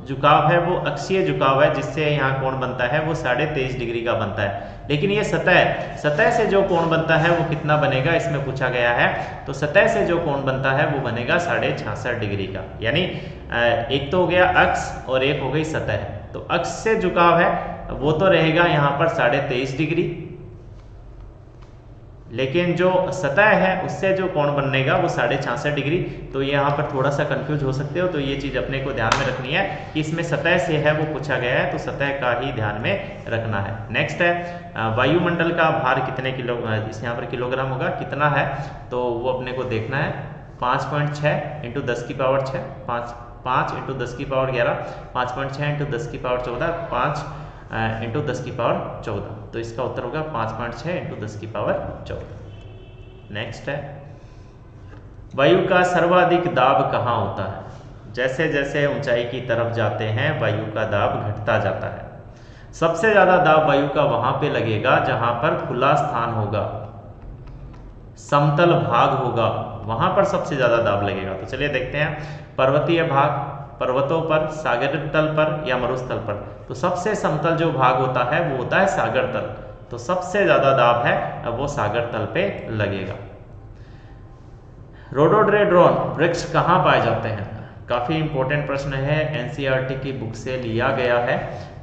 Speaker 1: झुकाव है वो अक्षीय झुकाव है जिससे यहाँ कोण बनता है वो 23.5 डिग्री का बनता है। लेकिन ये सतह से जो कोण बनता है वो कितना बनेगा इसमें पूछा गया है। तो सतह से जो कोण बनता है वो बनेगा 66.5 डिग्री का। यानी एक तो हो गया अक्ष और एक हो गई सतह। तो अक्ष से झुकाव है वो तो रहेगा यहाँ पर 23.5 डिग्री, लेकिन जो सतह है उससे जो कोण बनेगा वो 66.5 डिग्री। तो यहाँ पर थोड़ा सा कंफ्यूज हो सकते हो, तो ये चीज़ अपने को ध्यान में रखनी है कि इसमें सतह से है वो पूछा गया है तो सतह का ही ध्यान में रखना है। नेक्स्ट है वायुमंडल का भार कितने किलो, इस यहाँ पर किलोग्राम होगा, कितना है तो वो अपने को देखना है। 5.6 × 10 की पावर 6, 5 × 10 की पावर 11, 5.6 × 10 की पावर 14, 5 × 10 की पावर 14। तो इसका उत्तर होगा 5.6 × 10 की पावर 14। नेक्स्ट है वायु का सर्वाधिक दाब कहाँ होता है? जैसे जैसे ऊंचाई की तरफ जाते हैं वायु का दाब घटता जाता है। सबसे ज़्यादा दाब वायु का वहाँ पे लगेगा जहाँ पर खुला स्थान होगा, समतल भाग होगा, वहाँ पर सबसे ज़्यादा दाब लगेगा। तो चलिए देखते हैं, पर्वतीय भाग, पर्वतों पर, सागर तल पर या मरुस्थल पर। तो सबसे समतल जो भाग होता है वो होता है सागर तल। तो सबसे ज़्यादा दाब है वो सागर तल पे लगेगा। रोडोडेंड्रॉन वृक्ष कहाँ पाए जाते हैं? काफ़ी इंपॉर्टेंट प्रश्न है, एनसीईआरटी की बुक से लिया गया है।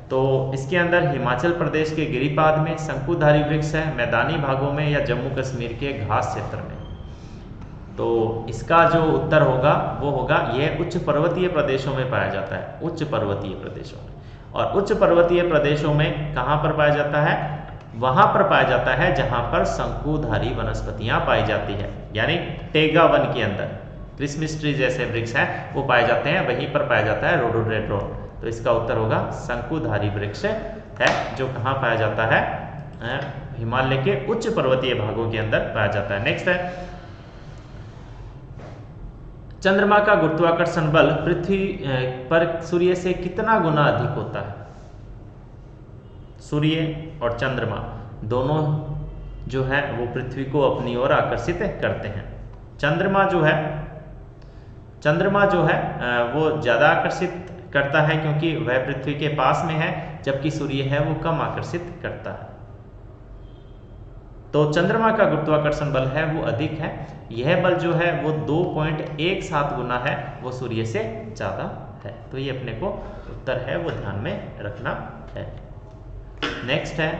Speaker 1: तो इसके अंदर हिमाचल प्रदेश के गिरिपाद में शंकुधारी वृक्ष है, मैदानी भागों में या जम्मू कश्मीर के घास क्षेत्र में। तो इसका जो उत्तर होगा वो होगा यह उच्च पर्वतीय प्रदेशों में पाया जाता है, उच्च पर्वतीय प्रदेशों में। और उच्च पर्वतीय प्रदेशों में कहाँ पर पाया जाता है? वहाँ पर पाया जाता है जहाँ पर शंकुधारी वनस्पतियाँ पाई जाती है, यानी टेगा वन के अंदर क्रिसमस ट्री जैसे वृक्ष हैं वो पाए जाते हैं, वहीं पर पाया जाता है रोडोडेंड्रॉन। तो इसका उत्तर होगा शंकुधारी वृक्ष है जो कहाँ पाया जाता है? हिमालय के उच्च पर्वतीय भागों के अंदर पाया जाता है। नेक्स्ट है चंद्रमा का गुरुत्वाकर्षण बल पृथ्वी पर सूर्य से कितना गुना अधिक होता है? सूर्य और चंद्रमा दोनों जो है वो पृथ्वी को अपनी ओर आकर्षित करते हैं। चंद्रमा जो है वो ज़्यादा आकर्षित करता है क्योंकि वह पृथ्वी के पास में है, जबकि सूर्य है वो कम आकर्षित करता है। तो चंद्रमा का गुरुत्वाकर्षण बल है वो अधिक है। यह बल जो है वो 2.17 गुना है वो सूर्य से ज़्यादा है। तो ये अपने को उत्तर है वो ध्यान में रखना है। नेक्स्ट है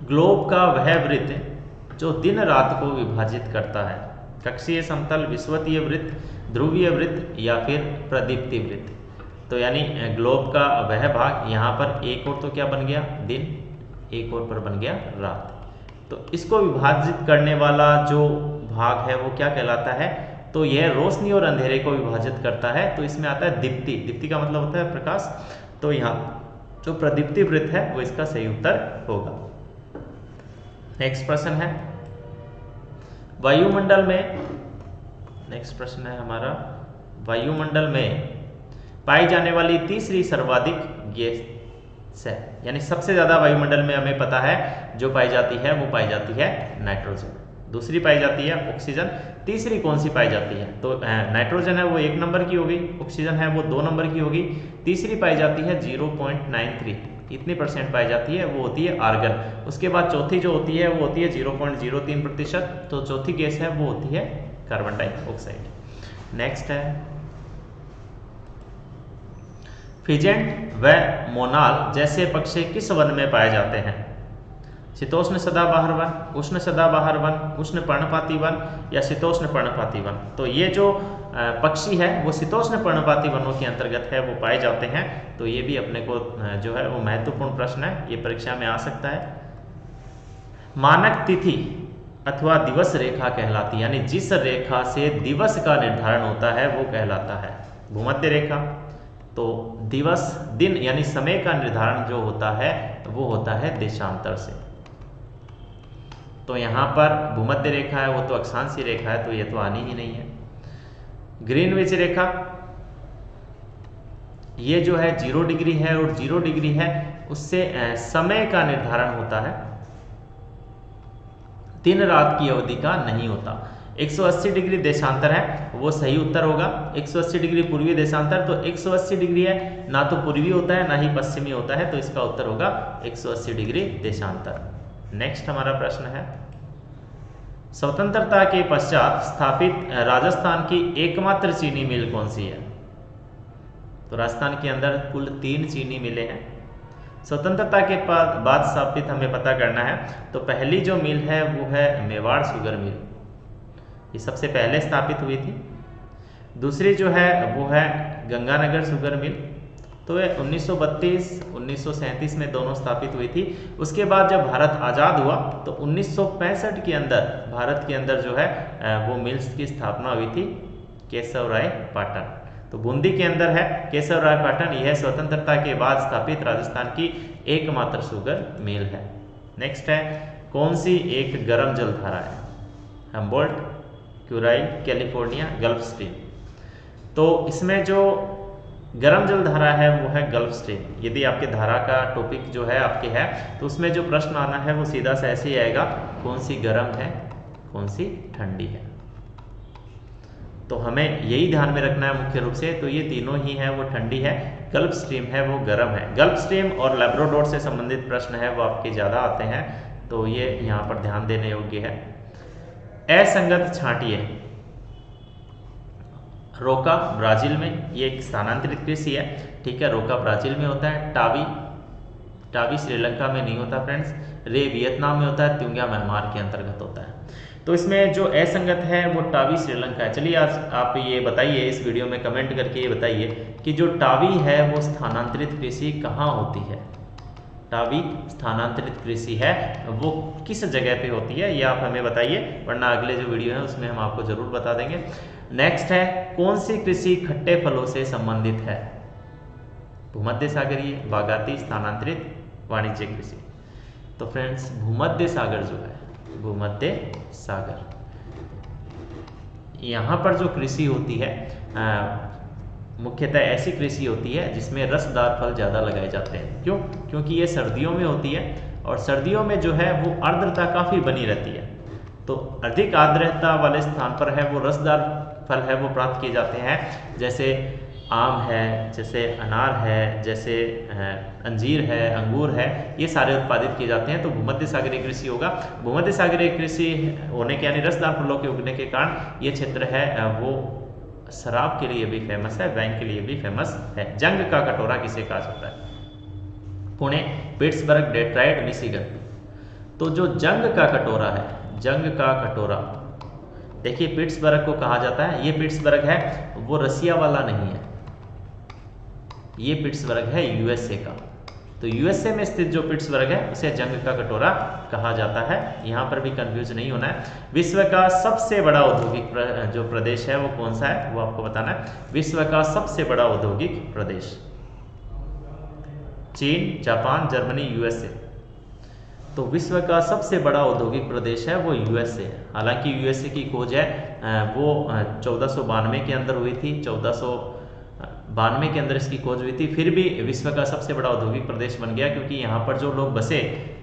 Speaker 1: ग्लोब का वह वृत्त जो दिन रात को विभाजित करता है, कक्षीय समतल, विषुवतीय वृत्त, ध्रुवीय वृत्त या फिर प्रदीप्ति वृत्त। तो यानी ग्लोब का वह भाग, यहाँ पर एक और तो क्या बन गया दिन, एक और पर बन गया रात। तो इसको विभाजित करने वाला जो भाग है वो क्या कहलाता है? तो यह रोशनी और अंधेरे को विभाजित करता है। तो इसमें आता है दीप्ति। दीप्ति का मतलब होता है प्रकाश। तो यहाँ जो प्रदीप्ति वृत्त है वो इसका सही उत्तर होगा। नेक्स्ट प्रश्न है वायुमंडल में नेक्स्ट प्रश्न है हमारा, वायुमंडल में पाई जाने वाली तीसरी सर्वाधिक गैस है, यानी सबसे ज़्यादा वायुमंडल में हमें पता है जो पाई जाती है वो पाई जाती है नाइट्रोजन, दूसरी पाई जाती है ऑक्सीजन, तीसरी कौन सी पाई जाती है? तो नाइट्रोजन है वो 1 नंबर की होगी, ऑक्सीजन है वो 2 नंबर की होगी, तीसरी पाई जाती है 0.93, इतनी परसेंट पाई जाती है, वो होती है आर्गन। उसके बाद चौथी जो होती है वो होती है 0.03%, तो चौथी गैस है वो होती है कार्बन डाइऑक्साइड। नेक्स्ट है, फिजेंट व मोनाल जैसे पक्षी किस वन में पाए जाते हैं? शीतोष्ण सदाबहार वन, उष्ण सदाबहार वन, उष्ण पर्णपाती वन या शीतोष्ण पर्णपाती वन। तो ये जो पक्षी है वो शीतोष्ण पर्णपाती वनों के अंतर्गत है, वो पाए जाते हैं। तो ये भी अपने को जो है वो महत्वपूर्ण प्रश्न है, ये परीक्षा में आ सकता है। मानक तिथि अथवा दिवस रेखा कहलाती है, यानी जिस रेखा से दिवस का निर्धारण होता है वो कहलाता है भूमध्य रेखा। तो दिवस दिन यानी समय का निर्धारण जो होता है वो होता है देशांतर से। तो यहाँ पर भूमध्य रेखा है वो तो अक्षांशीय रेखा है, तो ये तो आनी ही नहीं है। ग्रीनविच रेखा ये जो है 0 डिग्री है और 0 डिग्री है, उससे समय का निर्धारण होता है, दिन रात की अवधि का नहीं होता। 180 डिग्री देशांतर है वो सही उत्तर होगा। 180 डिग्री पूर्वी देशांतर, तो 180 डिग्री है ना तो पूर्वी होता है ना ही पश्चिमी होता है, तो इसका उत्तर होगा 180 डिग्री देशांतर। नेक्स्ट हमारा प्रश्न है, स्वतंत्रता के पश्चात स्थापित राजस्थान की एकमात्र चीनी मिल कौन सी है? तो राजस्थान के अंदर कुल 3 चीनी मिलें हैं। स्वतंत्रता के बाद स्थापित हमें पता करना है, तो पहली जो मिल है वो है मेवाड़ शुगर मिल, ये सबसे पहले स्थापित हुई थी। दूसरी जो है वो है गंगानगर शुगर मिल, तो ये 1932-1937 में दोनों स्थापित हुई थी। उसके बाद जब भारत आज़ाद हुआ तो 1965 के अंदर भारत के अंदर जो है वो मिल्स की स्थापना हुई थी, केशवराय पाटन। तो बूंदी के अंदर है केशवराय पाटन, यह स्वतंत्रता के बाद स्थापित राजस्थान की एकमात्र शुगर मिल है। नेक्स्ट है, कौन सी एक गर्म जल धारा है? Humboldt, Kuril, California, gulf stream. तो इसमें जो गर्म जल धारा है वो है गल्फ स्ट्रीम। यदि आपके धारा का टॉपिक जो है आपके है तो उसमें जो प्रश्न आना है वो सीधा सा ऐसे ही आएगा, कौन सी गर्म है कौन सी ठंडी है। तो हमें यही ध्यान में रखना है मुख्य रूप से। तो ये तीनों ही है वो ठंडी है, गल्फ स्ट्रीम है वो गर्म है। गल्फ स्ट्रीम और लैब्राडोर से संबंधित प्रश्न है वो आपके ज़्यादा आते हैं, तो ये यहाँ पर ध्यान देने योग्य है। असंगत छांटिए, रोका ब्राजील में, ये एक स्थानांतरित कृषि है, ठीक है, रोका ब्राजील में होता है। टावी श्रीलंका में नहीं होता फ्रेंड्स, रे वियतनाम में होता है, त्युंग्या म्यांमार के अंतर्गत होता है। तो इसमें जो असंगत है वो टावी श्रीलंका है। चलिए आज आप ये बताइए इस वीडियो में कमेंट करके ये बताइए कि जो टावी है वो स्थानांतरित कृषि कहाँ होती है? टावी स्थानांतरित कृषि है वो किस जगह पे होती है, ये आप हमें बताइए, वरना अगले जो वीडियो है उसमें हम आपको जरूर बता देंगे। नेक्स्ट है, कौन सी कृषि खट्टे फलों से संबंधित है? भूमध्य सागरीय, बागाती, स्थानांतरित, वाणिज्यिक कृषि। तो फ्रेंड्स भूमध्य सागर जो है, भूमध्य सागर, यहाँ पर जो कृषि होती है मुख्यतः ऐसी कृषि होती है जिसमें रसदार फल ज़्यादा लगाए जाते हैं। क्यों? क्योंकि ये सर्दियों में होती है और सर्दियों में जो है वो आर्द्रता काफ़ी बनी रहती है। तो अधिक आर्द्रता वाले स्थान पर है वो रसदार फल है वो प्राप्त किए जाते हैं, जैसे आम है, जैसे अनार है, जैसे अंजीर है, अंगूर है, ये सारे उत्पादित किए जाते हैं। तो भूमध्य सागरीय कृषि होगा। भूमध्य सागरीय कृषि होने के यानी रसदार फलों के उगने के कारण ये क्षेत्र है वो शराब के लिए भी फेमस है, वाइन के लिए भी फेमस है। जंग का कटोरा किसे कहा जाता है? Pune, Pittsburgh, Detroit, Michigan. तो जो जंग का कटोरा है, जंग का कटोरा, देखिए पिट्सबर्ग को कहा जाता है, ये पिट्सबर्ग है वो रसिया वाला नहीं है, ये पिट्सबर्ग है यूएसए का। तो यूएसए में स्थित जो पिट्सबर्ग है उसे जंग का कटोरा कहा जाता है, यहाँ पर भी कंफ्यूज नहीं होना है। विश्व का सबसे बड़ा औद्योगिक जो प्रदेश है वो कौन सा है वो आपको बताना है। विश्व का सबसे बड़ा औद्योगिक प्रदेश, चीन, जापान, जर्मनी, यूएसए। तो विश्व का सबसे बड़ा औद्योगिक प्रदेश है वो यूएसए है। हालांकि यूएसए की खोज है वो 1492 के अंदर हुई थी, 1492 के अंदर इसकी खोज हुई थी। फिर भी विश्व का सबसे बड़ा औद्योगिक प्रदेश बन गया, क्योंकि यहाँ पर जो लोग बसे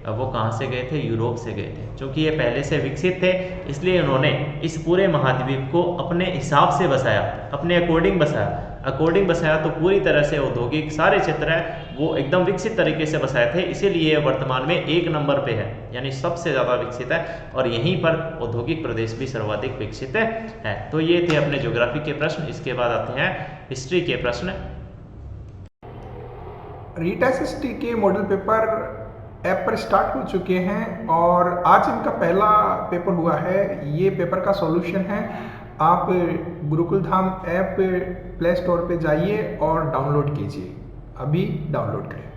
Speaker 1: वो कहाँ से गए थे, यूरोप से गए थे। क्योंकि ये पहले से विकसित थे, इसलिए उन्होंने इस पूरे महाद्वीप को अपने हिसाब से बसाया, अपने अकॉर्डिंग बसाया। तो पूरी तरह से औद्योगिक सारे क्षेत्र है वो एकदम विकसित तरीके से बसाए थे, इसीलिए वर्तमान में 1 नंबर पे है, यानी सबसे ज़्यादा विकसित है। और यहीं पर औद्योगिक प्रदेश भी सर्वाधिक विकसित है। तो ये थे अपने ज्योग्राफी के प्रश्न। इसके बाद आते हैं हिस्ट्री के प्रश्न।
Speaker 2: रीटा एसएसटी के मॉडल पेपर ऐप पर स्टार्ट हो चुके हैं और आज इनका पहला पेपर हुआ है। ये पेपर का सॉल्यूशन है। आप गुरुकुल धाम ऐप प्ले स्टोर पे जाइए और डाउनलोड कीजिए। अभी डाउनलोड करें।